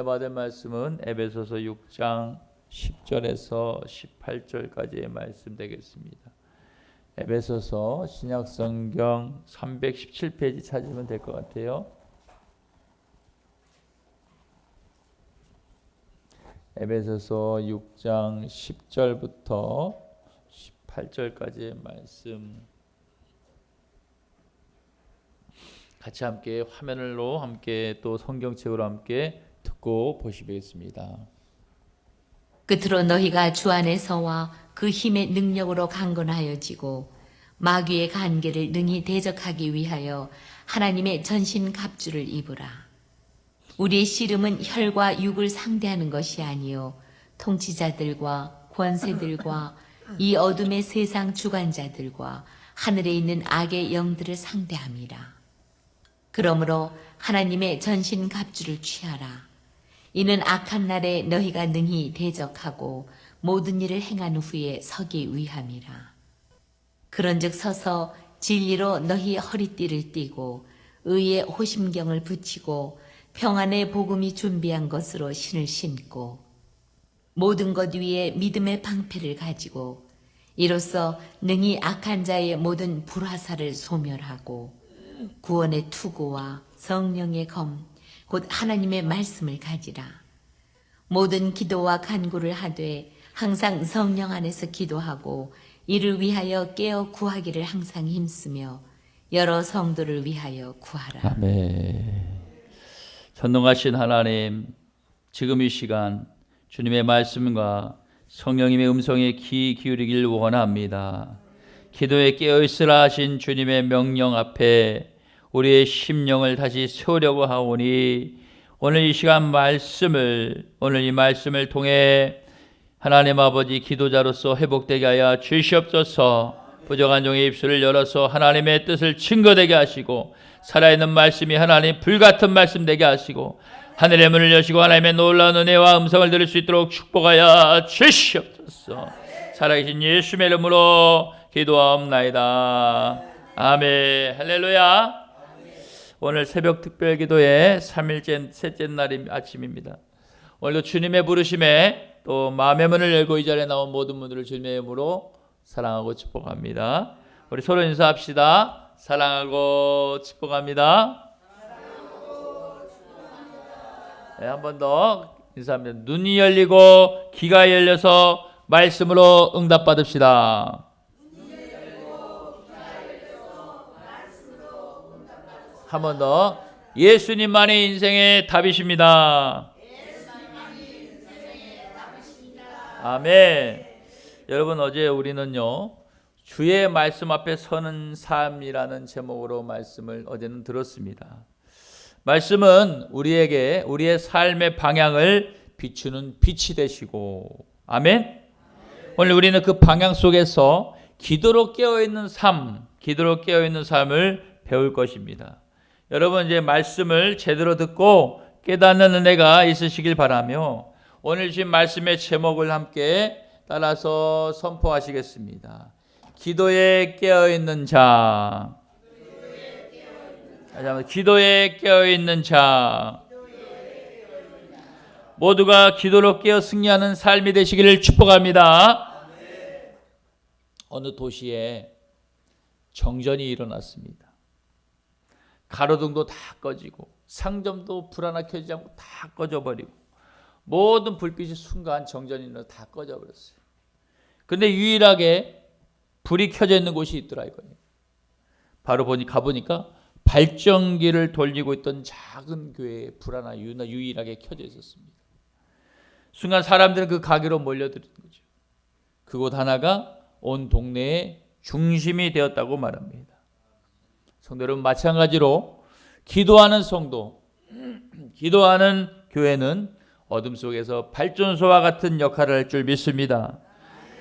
받은 말씀은 에베소서 6장 10절에서 18절까지의 말씀 되겠습니다. 에베소서 신약성경 317페이지 찾으면 될 것 같아요. 에베소서 6장 10절부터 18절까지의 말씀 같이 함께 화면으로 함께 또 성경책으로 함께 듣고 보시겠습니다. 끝으로 너희가 주 안에서와 그 힘의 능력으로 강건하여지고 마귀의 간계를 능히 대적하기 위하여 하나님의 전신 갑주를 입으라. 우리의 씨름은 혈과 육을 상대하는 것이 아니요 통치자들과 권세들과 이 어둠의 세상 주관자들과 하늘에 있는 악의 영들을 상대함이라. 그러므로 하나님의 전신 갑주를 취하라. 이는 악한 날에 너희가 능히 대적하고 모든 일을 행한 후에 서기 위함이라. 그런즉 서서 진리로 너희 허리띠를 띠고 의의 호심경을 붙이고 평안의 복음이 준비한 것으로 신을 신고 모든 것 위에 믿음의 방패를 가지고 이로써 능히 악한 자의 모든 불화살을 소멸하고 구원의 투구와 성령의 검 곧 하나님의 말씀을 가지라. 모든 기도와 간구를 하되 항상 성령 안에서 기도하고 이를 위하여 깨어 구하기를 항상 힘쓰며 여러 성도를 위하여 구하라. 아멘. 전능하신 하나님, 지금 이 시간 주님의 말씀과 성령님의 음성에 귀 기울이길 원합니다. 기도에 깨어있으라 하신 주님의 명령 앞에 우리의 심령을 다시 세우려고 하오니 오늘 이 시간 오늘 이 말씀을 통해 하나님 아버지 기도자로서 회복되게 하여 주시옵소서. 부족한 종의 입술을 열어서 하나님의 뜻을 증거되게 하시고 살아있는 말씀이 하나님 불같은 말씀 되게 하시고 하늘의 문을 여시고 하나님의 놀라운 은혜와 음성을 들을 수 있도록 축복하여 주시옵소서. 살아계신 예수의 이름으로 기도하옵나이다. 아멘. 할렐루야. 오늘 새벽 특별기도의 3일째 셋째 날 아침입니다. 오늘도 주님의 부르심에 또 마음의 문을 열고 이 자리에 나온 모든 분들을 주님의 이름으로 사랑하고 축복합니다. 우리 서로 인사합시다. 사랑하고 축복합니다. 네, 한 번 더 인사합니다. 눈이 열리고 귀가 열려서 말씀으로 응답받읍시다. 한 번 더. 예수님만이 인생의 답이십니다. 아멘. 여러분, 어제 우리는요 주의 말씀 앞에 서는 삶이라는 제목으로 말씀을 어제는 들었습니다. 말씀은 우리에게 우리의 삶의 방향을 비추는 빛이 되시고, 아멘. 오늘 우리는 그 방향 속에서 기도로 깨어있는 삶을 배울 것입니다. 여러분, 이제 말씀을 제대로 듣고 깨닫는 은혜가 있으시길 바라며 오늘 주신 말씀의 제목을 함께 따라서 선포하시겠습니다. 기도에 깨어있는 자. 기도에 깨어있는 자. 모두가 기도로 깨어 승리하는 삶이 되시기를 축복합니다. 어느 도시에 정전이 일어났습니다. 가로등도 다 꺼지고 상점도 불 하나 켜지지 않고 다 꺼져버리고 모든 불빛이 순간 정전이 일어나서 다 꺼져버렸어요. 근데 유일하게 불이 켜져 있는 곳이 있더라 이거예요. 바로 가보니까 발전기를 돌리고 있던 작은 교회에 불 하나 유일하게 켜져 있었습니다. 순간 사람들은 그 가게로 몰려드는 거죠. 그곳 하나가 온 동네의 중심이 되었다고 말합니다. 성도 여러분, 마찬가지로 기도하는 성도, 기도하는 교회는 어둠 속에서 발전소와 같은 역할을 할 줄 믿습니다.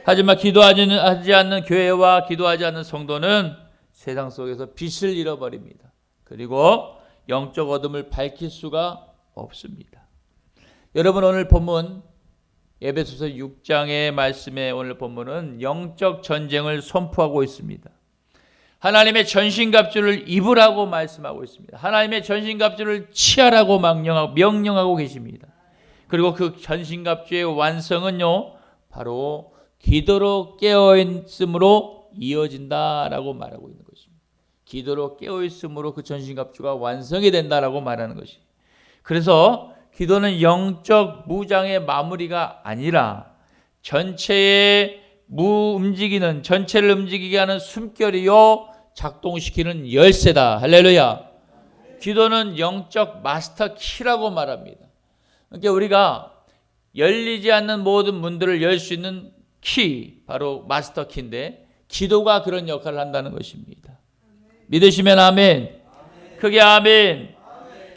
하지만 기도하지 않는 교회와 기도하지 않는 성도는 세상 속에서 빛을 잃어버립니다. 그리고 영적 어둠을 밝힐 수가 없습니다. 여러분, 오늘 본문 에베소서 6장의 말씀에 오늘 본문은 영적 전쟁을 선포하고 있습니다. 하나님의 전신갑주를 입으라고 말씀하고 있습니다. 하나님의 전신갑주를 취하라고 명령하고 계십니다. 그리고 그 전신갑주의 완성은요, 바로 기도로 깨어있음으로 이어진다라고 말하고 있는 것입니다. 기도로 깨어있음으로 그 전신갑주가 완성이 된다라고 말하는 것이. 그래서 기도는 영적 무장의 마무리가 아니라 전체를 움직이게 하는 숨결이요, 작동시키는 열쇠다. 할렐루야. 기도는 영적 마스터 키라고 말합니다. 그러니까 우리가 열리지 않는 모든 문들을 열 수 있는 키, 바로 마스터 키인데, 기도가 그런 역할을 한다는 것입니다. 믿으시면 아멘. 크게 아멘.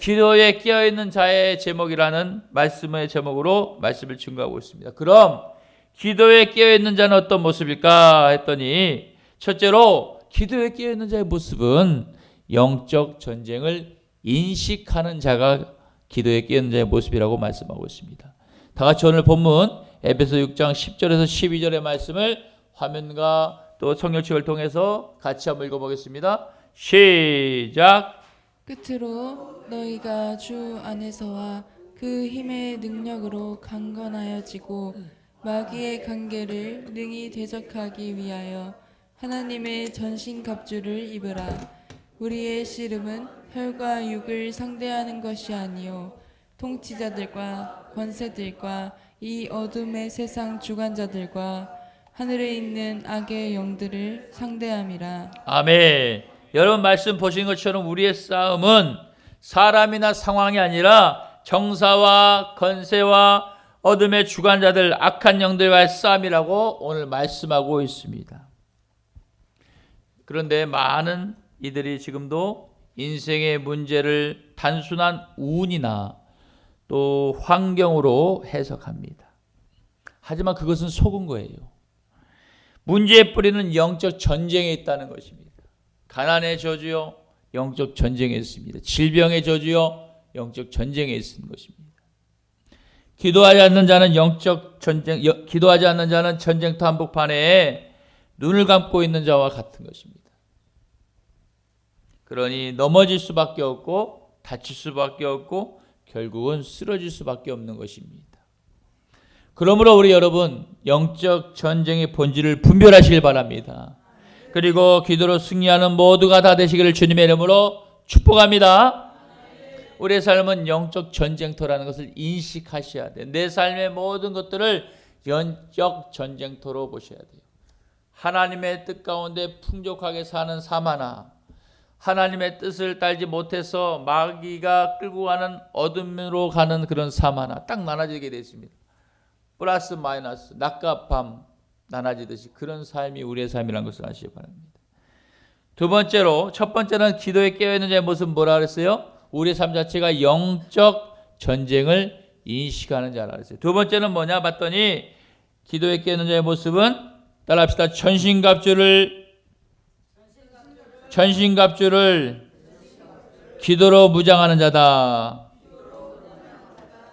기도에 깨어있는 자의 제목이라는 말씀의 제목으로 말씀을 증거하고 있습니다. 그럼 기도에 깨어있는 자는 어떤 모습일까 했더니, 첫째로 기도에 깨어있는 자의 모습은 영적 전쟁을 인식하는 자가 기도에 깨어있는 자의 모습이라고 말씀하고 있습니다. 다 같이 오늘 본문 에베소 6장 10절에서 12절의 말씀을 화면과 또 성경책을 통해서 같이 한번 읽어보겠습니다. 시작. 끝으로 너희가 주 안에서와 그 힘의 능력으로 강건하여지고 마귀의 관계를 능히 대적하기 위하여 하나님의 전신갑주를 입으라. 우리의 씨름은 혈과 육을 상대하는 것이 아니요 통치자들과 권세들과 이 어둠의 세상 주관자들과 하늘에 있는 악의 영들을 상대함이라. 아멘. 여러분 말씀 보신 것처럼 우리의 싸움은 사람이나 상황이 아니라 정사와 권세와 어둠의 주관자들, 악한 영들과의 싸움이라고 오늘 말씀하고 있습니다. 그런데 많은 이들이 지금도 인생의 문제를 단순한 운이나 또 환경으로 해석합니다. 하지만 그것은 속은 거예요. 문제의 뿌리는 영적 전쟁에 있다는 것입니다. 가난의 저주요, 영적 전쟁에 있습니다. 질병의 저주요, 영적 전쟁에 있는 것입니다. 기도하지 않는 자는 전쟁터 한복판에 눈을 감고 있는 자와 같은 것입니다. 그러니 넘어질 수밖에 없고 다칠 수밖에 없고 결국은 쓰러질 수밖에 없는 것입니다. 그러므로 우리 여러분 영적 전쟁의 본질을 분별하시길 바랍니다. 그리고 기도로 승리하는 모두가 다 되시기를 주님의 이름으로 축복합니다. 우리의 삶은 영적 전쟁터라는 것을 인식하셔야 돼요. 내 삶의 모든 것들을 영적 전쟁터로 보셔야 돼요. 하나님의 뜻 가운데 풍족하게 사는 삶 하나, 하나님의 뜻을 따르지 못해서 마귀가 끌고 가는 어둠으로 가는 그런 삶 하나 딱 나눠지게 되어 있습니다. 플러스 마이너스, 낮과 밤 나눠지듯이 그런 삶이 우리의 삶이라는 것을 아시기 바랍니다. 두 번째로, 첫 번째는 기도에 깨어있는 자의 모습은 뭐라 그랬어요? 우리의 삶 자체가 영적 전쟁을 인식하는 자라 그랬어요. 두 번째는 뭐냐 봤더니 기도에 깨어있는 자의 모습은 따라합시다. 전신갑주를 기도로 무장하는 자다.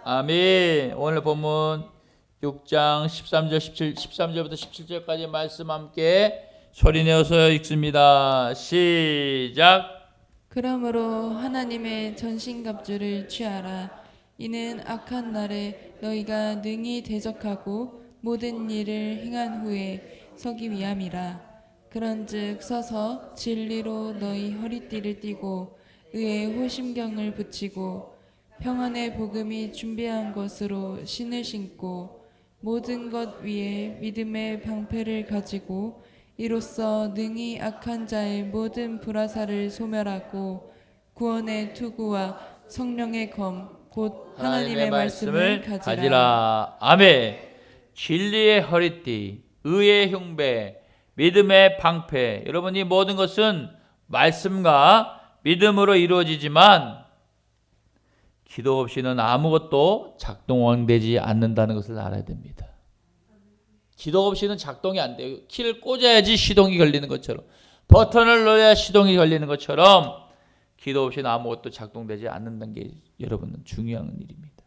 아멘. 오늘 본문 6장 13절부터 17절까지 말씀 함께 소리내어서 읽습니다. 시작. 그러므로 하나님의 전신갑주를 취하라. 이는 악한 날에 너희가 능히 대적하고 모든 일을 행한 후에 서기 위함이라. 그런즉 서서 진리로 너희 허리띠를 띠고 의의 호심경을 붙이고 평안의 복음이 준비한 것으로 신을 신고 모든 것 위에 믿음의 방패를 가지고 이로써 능히 악한 자의 모든 불화살을 소멸하고 구원의 투구와 성령의 검 곧 하나님의 말씀을 가지라. 아멘. 진리의 허리띠, 의의 흉배, 믿음의 방패. 여러분, 이 모든 것은 말씀과 믿음으로 이루어지지만 기도 없이는 아무것도 작동되지 않는다는 것을 알아야 됩니다. 기도 없이는 작동이 안 돼요. 키를 꽂아야지 시동이 걸리는 것처럼, 버튼을 넣어야 시동이 걸리는 것처럼 기도 없이는 아무것도 작동되지 않는다는 게 여러분은 중요한 일입니다.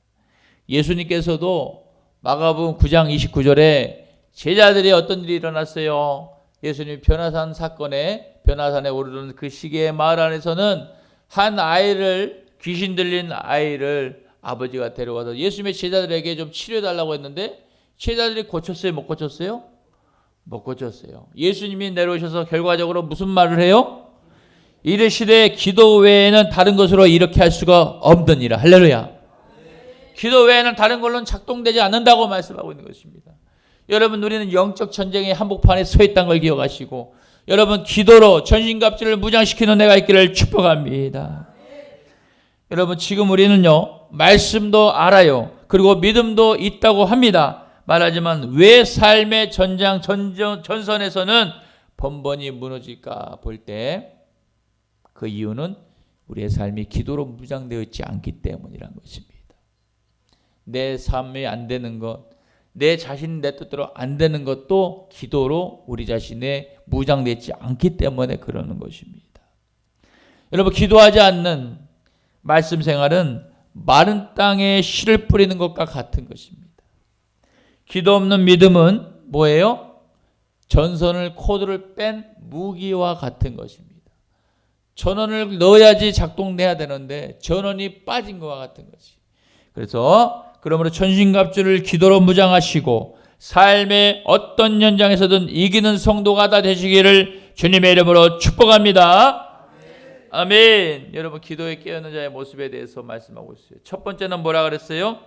예수님께서도 마가복음 9장 29절에 제자들이 어떤 일이 일어났어요? 예수님이 변화산 사건에 변화산에 오르는 그 시기의 마을 안에서는 한 아이를, 귀신 들린 아이를 아버지가 데려가서 예수님의 제자들에게 좀 치료해달라고 했는데 제자들이 고쳤어요? 못 고쳤어요? 못 고쳤어요. 예수님이 내려오셔서 결과적으로 무슨 말을 해요? 이르시되 기도 외에는 다른 것으로 이렇게 할 수가 없느니라. 할렐루야. 기도 외에는 다른 걸로는 작동되지 않는다고 말씀하고 있는 것입니다. 여러분, 우리는 영적 전쟁의 한복판에 서 있다는 걸 기억하시고, 여러분, 기도로 전신갑주를 무장시키는 내가 있기를 축복합니다. 여러분, 지금 우리는요, 말씀도 알아요. 그리고 믿음도 있다고 합니다. 말하지만 왜 삶의 전선에서는 번번이 무너질까 볼 때 그 이유는 우리의 삶이 기도로 무장되어 있지 않기 때문이란 것입니다. 내 삶이 안 되는 것, 내 자신 내 뜻대로 안 되는 것도 기도로 우리 자신의 무장되지 않기 때문에 그러는 것입니다. 여러분, 기도하지 않는 말씀 생활은 마른 땅에 씨를 뿌리는 것과 같은 것입니다. 기도 없는 믿음은 뭐예요? 전선을 코드를 뺀 무기와 같은 것입니다. 전원을 넣어야지 작동돼야 되는데 전원이 빠진 것과 같은 것이. 그래서 그러므로 전신갑주를 기도로 무장하시고 삶의 어떤 현장에서든 이기는 성도가 다 되시기를 주님의 이름으로 축복합니다. 아멘. 여러분, 기도에 깨어있는 자의 모습에 대해서 말씀하고 있어요. 첫 번째는 뭐라 그랬어요?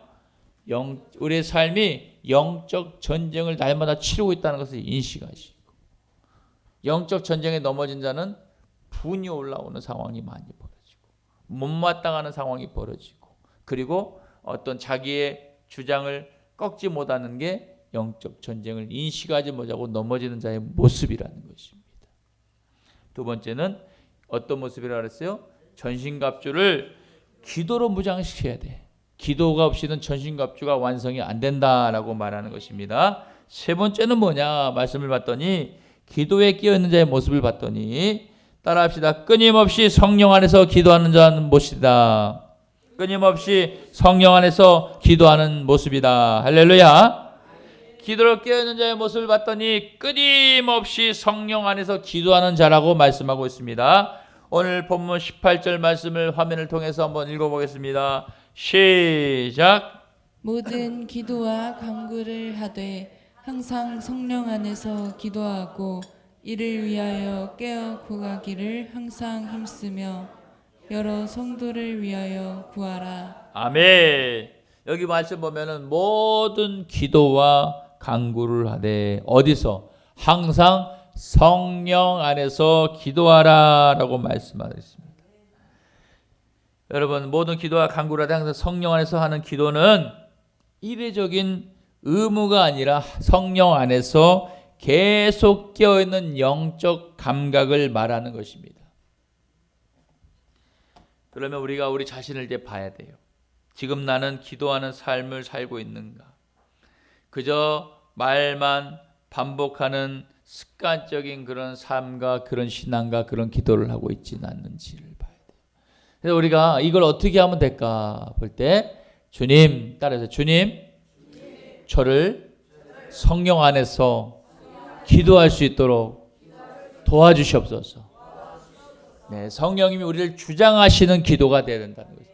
우리의 삶이 영적 전쟁을 날마다 치르고 있다는 것을 인식하시고, 영적 전쟁에 넘어진 자는 분이 올라오는 상황이 많이 벌어지고 못마땅하는 상황이 벌어지고, 그리고 어떤 자기의 주장을 꺾지 못하는 게 영적 전쟁을 인식하지 못하고 넘어지는 자의 모습이라는 것입니다. 두 번째는 어떤 모습이라고 그랬어요? 전신갑주를 기도로 무장시켜야 돼. 기도가 없이는 전신갑주가 완성이 안 된다라고 말하는 것입니다. 세 번째는 뭐냐 말씀을 봤더니, 기도에 끼어있는 자의 모습을 봤더니, 따라합시다. 끊임없이 성령 안에서 기도하는 자는 모습이다. 끊임없이 성령 안에서 기도하는 모습이다. 할렐루야. 기도로 깨어있는 자의 모습을 봤더니 끊임없이 성령 안에서 기도하는 자라고 말씀하고 있습니다. 오늘 본문 18절 말씀을 화면을 통해서 한번 읽어보겠습니다. 시작. 모든 기도와 간구를 하되 항상 성령 안에서 기도하고 이를 위하여 깨어 구하기를 항상 힘쓰며 여러 성도를 위하여 구하라. 아멘. 여기 말씀 보면은 모든 기도와 간구를 하되 어디서? 항상 성령 안에서 기도하라라고 말씀하셨습니다. 여러분, 모든 기도와 간구를 하되 항상 성령 안에서 하는 기도는 이례적인 의무가 아니라 성령 안에서 계속 깨어있는 영적 감각을 말하는 것입니다. 그러면 우리가 우리 자신을 이제 봐야 돼요. 지금 나는 기도하는 삶을 살고 있는가? 그저 말만 반복하는 습관적인 그런 삶과 그런 신앙과 그런 기도를 하고 있지는 않는지를 봐야 돼요. 그래서 우리가 이걸 어떻게 하면 될까 볼 때, 주님, 따라서 주님, 저를 성령 안에서 기도할 수 있도록 도와주시옵소서. 네, 성령님이 우리를 주장하시는 기도가 되어야 된다는 거죠.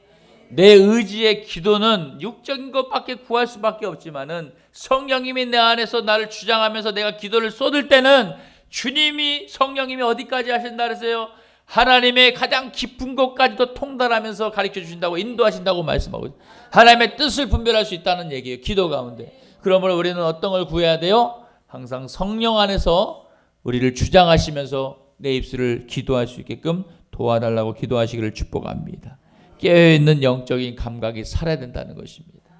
내 의지의 기도는 육적인 것밖에 구할 수밖에 없지만은 성령님이 내 안에서 나를 주장하면서 내가 기도를 쏟을 때는 주님이, 성령님이 어디까지 하신다 그랬어요? 하나님의 가장 깊은 곳까지도 통달하면서 가르쳐 주신다고, 인도하신다고 말씀하고 있어요. 하나님의 뜻을 분별할 수 있다는 얘기예요, 기도 가운데. 그러므로 우리는 어떤 걸 구해야 돼요? 항상 성령 안에서 우리를 주장하시면서 내 입술을 기도할 수 있게끔 도와달라고 기도하시기를 축복합니다. 깨어있는 영적인 감각이 살아야 된다는 것입니다.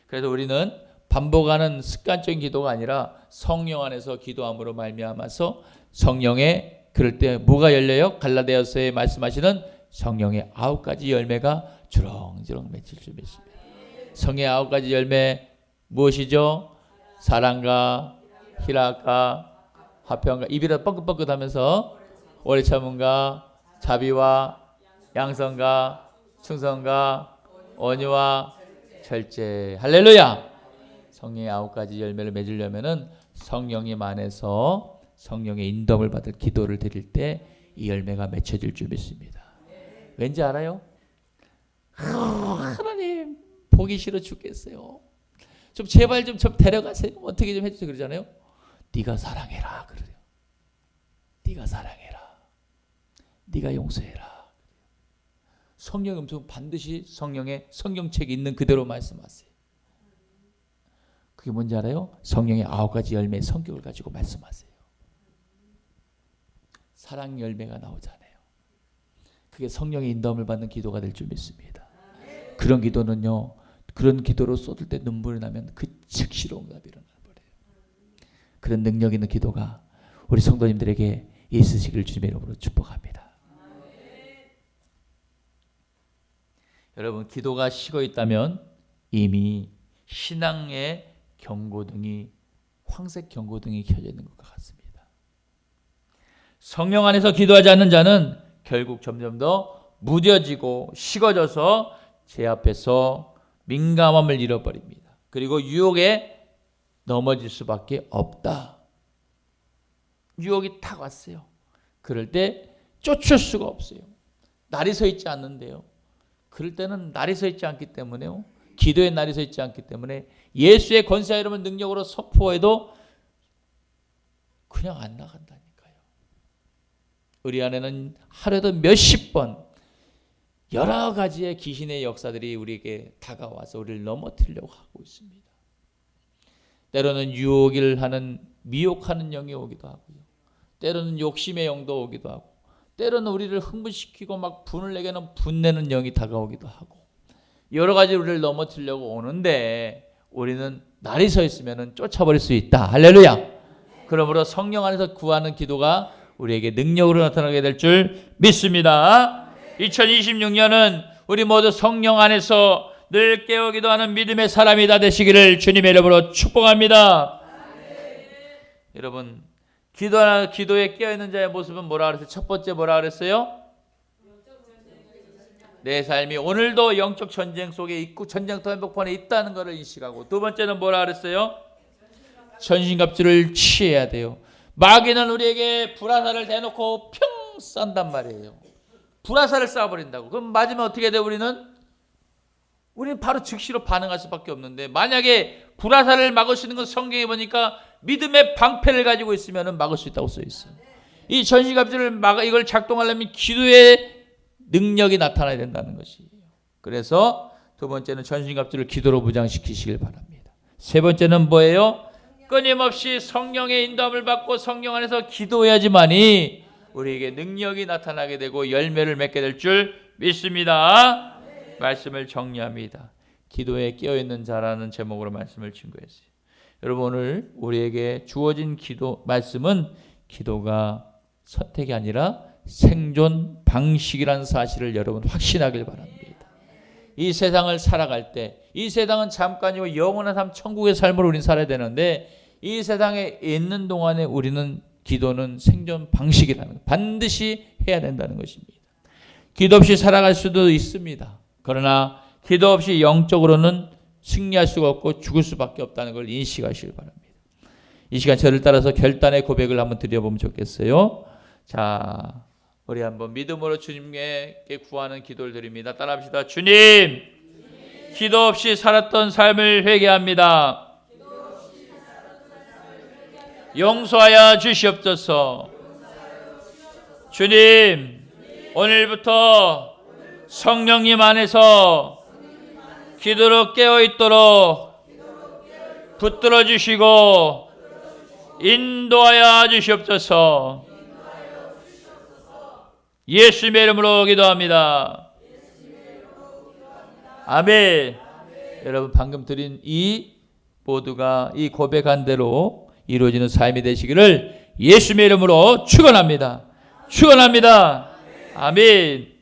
그래서 우리는 반복하는 습관적인 기도가 아니라 성령 안에서 기도함으로 말미암아서 성령의, 그럴 때 뭐가 열려요? 갈라디아서에 말씀하시는 성령의 9가지 열매가 주렁주렁 맺힐 줄 믿습니다. 성의 9가지 열매 무엇이죠? 사랑과 희락과 화평과, 입이라 뻐긋뻐긋하면서 오래 참음과 자비와 양선과 충성과 온유와 절제. 할렐루야. 성령의 9가지 열매를 맺으려면은 성령님 안에서 성령의 인도를 받을 기도를 드릴 때 이 열매가 맺혀질 줄 믿습니다. 왠지 알아요? 하나님, 보기 싫어 죽겠어요. 좀 제발 좀 데려가세요. 어떻게 좀 해주세요. 그러잖아요. 네가 사랑해라 그래요. 네가 사랑해라. 네가 용서해라. 성령의 음성 반드시 성령의 성경책에 있는 그대로 말씀하세요. 그게 뭔지 알아요? 성령의 9가지 열매의 성격을 가지고 말씀하세요. 사랑 열매가 나오잖아요. 그게 성령의 인도함을 받는 기도가 될 줄 믿습니다. 그런 기도는요, 그런 기도로 쏟을 때 눈물이 나면 그 즉시로 응답이 일어나 버려요. 그런 능력 있는 기도가 우리 성도님들에게 있으시기를 주님의 이름으로 축복합니다. 여러분, 기도가 식어 있다면 이미 신앙의 경고등이, 황색 경고등이 켜져 있는 것과 같습니다. 성령 안에서 기도하지 않는 자는 결국 점점 더 무뎌지고 식어져서 제 앞에서 민감함을 잃어버립니다. 그리고 유혹에 넘어질 수밖에 없다. 유혹이 탁 왔어요. 그럴 때 쫓을 수가 없어요. 날이 서 있지 않는데요. 그럴 때는 날이 서 있지 않기 때문에요. 기도의 날이 서 있지 않기 때문에 예수의 권세와 이름을 능력으로 선포해도 그냥 안 나간다니까요. 우리 안에는 하루에도 몇십 번 여러 가지의 귀신의 역사들이 우리에게 다가와서 우리를 넘어뜨리려고 하고 있습니다. 때로는 유혹을 하는 미혹하는 영이 오기도 하고요. 때로는 욕심의 영도 오기도 하고, 때로는 우리를 흥분시키고 막 분을 내게 하는 분내는 영이 다가오기도 하고, 여러 가지 우리를 넘어뜨리려고 오는데 우리는 날이 서 있으면 쫓아버릴 수 있다. 할렐루야. 그러므로 성령 안에서 구하는 기도가 우리에게 능력으로 나타나게 될 줄 믿습니다. 2026년은 우리 모두 성령 안에서 늘 깨어 기도하는 믿음의 사람이 다 되시기를 주님의 이름으로 축복합니다. 여러분, 기도에 깨어있는 자의 모습은 뭐라 그랬어요? 첫 번째 뭐라 그랬어요? 내 삶이 오늘도 영적 전쟁 속에 있고 전쟁터 한복판에 있다는 것을 인식하고, 두 번째는 뭐라 그랬어요? 전신갑주를 취해야 돼요. 마귀는 우리에게 불화살을 대놓고 평 쏜단 말이에요. 불화살을 쏴버린다고. 그럼 맞으면 어떻게 돼요? 우리는 바로 즉시로 반응할 수밖에 없는데, 만약에 불화살을 막을 수 있는 건 성경에 보니까 믿음의 방패를 가지고 있으면 막을 수 있다고 써 있어요. 이 전신갑주를 이걸 작동하려면 기도의 능력이 나타나야 된다는 것이에요. 그래서 두 번째는 전신갑주를 기도로 무장시키시길 바랍니다. 세 번째는 뭐예요? 끊임없이 성령의 인도함을 받고 성령 안에서 기도해야지만이 우리에게 능력이 나타나게 되고 열매를 맺게 될 줄 믿습니다. 말씀을 정리합니다. 기도에 깨어있는 자라는 제목으로 말씀을 증거했어요. 여러분, 오늘 우리에게 주어진 말씀은 기도가 선택이 아니라 생존 방식이라는 사실을 여러분 확신하길 바랍니다. 이 세상을 살아갈 때, 이 세상은 잠깐이고 영원한 삶, 천국의 삶을 우리는 살아야 되는데, 이 세상에 있는 동안에 우리는 기도는 생존 방식이라는 것, 반드시 해야 된다는 것입니다. 기도 없이 살아갈 수도 있습니다. 그러나 기도 없이 영적으로는 승리할 수가 없고 죽을 수밖에 없다는 걸 인식하시길 바랍니다. 이 시간 저를 따라서 결단의 고백을 한번 드려보면 좋겠어요. 자, 우리 한번 믿음으로 주님께 구하는 기도를 드립니다. 따라합시다. 주님, 기도 없이 살았던 삶을 회개합니다. 용서하여 주시옵소서. 주님, 오늘부터 성령님 안에서 기도로 깨어있도록 붙들어 주시고 인도하여 주시옵소서. 예수님의 이름으로 기도합니다. 아멘. 여러분, 방금 드린 이 모두가 이 고백한 대로 이루어지는 삶이 되시기를 예수님의 이름으로 축원합니다. 축원합니다. 아멘.